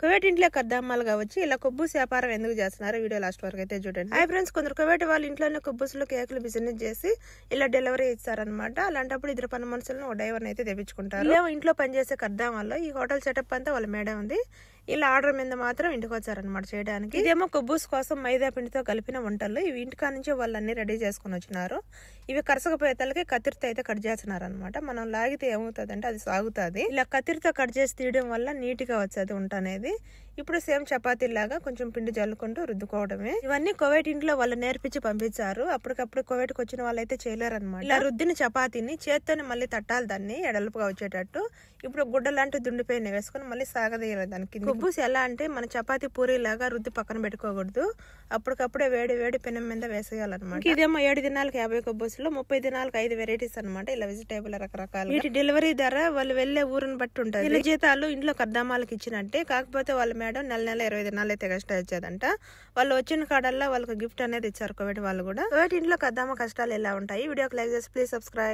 Kuwait ఇంట్లో కద్దామాలుగా వచ్చి ఇలా కుబ్బూస్ వ్యాపారం ఎందుకు చేస్తున్నారు వీడియో లాస్ట్ వరకు అయితే చూడండి. హై ఫ్రెండ్స్, కొందరు కువైట్ వాళ్ళ ఇంట్లోనే కుబ్బూసులు కేకులు బిజినెస్ చేసి ఇలా డెలివరీ ఇస్తారనమాట. అలాంటప్పుడు ఇద్దరు పని మనుషులను ఒక డ్రైవర్ని అయితే తెప్పించుకుంటారు. ఇలా ఇంట్లో పనిచేసే కద్దామాల్లో ఈ హోటల్ సెటప్ అంతా వాళ్ళ మేడం ఉంది. ఇలా ఆర్డర్ మీద మాత్రం ఇంటికి వచ్చారనమాట చేయడానికి. ఇదేమో కుబ్బూస్ కోసం మైదా పిండితో కలిపిన వంటలు. ఇవి ఇంటికా నుంచి వాళ్ళు అన్ని రెడీ చేసుకుని వచ్చినారు. ఇవి కరసకపోయేతలకి కత్తిరితో అయితే కట్ చేస్తున్నారు అనమాట. మనం లాగితే ఏమవుతుంది అంటే అది సాగుతుంది. ఇలా కత్తిరితో కట్ చేసి తీయడం వల్ల నీట్ గా వచ్చేది వంట అనేది. ఇప్పుడు సేమ్ చపాతీ లాగా కొంచెం పిండి జల్లుకుంటూ రుద్దుకోవడమే. ఇవన్నీ కువైట్ ఇంట్లో వాళ్ళు నేర్పించి పంపించారు. అప్పటికప్పుడు కువైట్కి వచ్చిన వాళ్ళైతే చేయలేరనమాట. ఇలా రుద్దిన చపాతీని చేత్తోనే మళ్ళీ తట్టాలి, దాన్ని ఎడల్పుగా వచ్చేటట్టు. ఇప్పుడు గుడ్డ లాంటి దుండిపైన వేసుకుని మళ్ళీ సాగదీయాలి దానికి. కుబ్బూస్ ఎలా అంటే మన చపాతీ పూరి లాగా రుద్ది పక్కన పెట్టుకోకూడదు. అప్పటికప్పుడే వేడి వేడి పెనం మీద వేసేయాలన్నమాట. ఇదేమో 7 దినాలకు 50 కుబ్బూసులు, 30 దినాలకు 5 వెరైటీస్ అనమాట. ఇలా వెజిటేబుల్ రకరకాలు. వీటి డెలివరీ ధర వాళ్ళు వెళ్లే ఊరిని బట్టి ఉంటుంది. వీళ్ళ జీతాలు ఇంట్లో కద్దామాలకు ఇచ్చినట్టే. కాకపోతే వాళ్ళ మేడం నెల 20 దినాలు అయితే ఎక్స్ట్రా ఇచ్చేదంట. వాళ్ళు వచ్చిన కాడల్లా వాళ్ళకి గిఫ్ట్ అనేది ఇచ్చారు కువైట్ వాళ్ళు కూడా. కువైట్ ఇంట్లో కద్దామా కష్టాలు ఎలా ఉంటాయి? వీడియోకి లైక్ చేసి ప్లీజ్ సబ్స్క్రైబ్.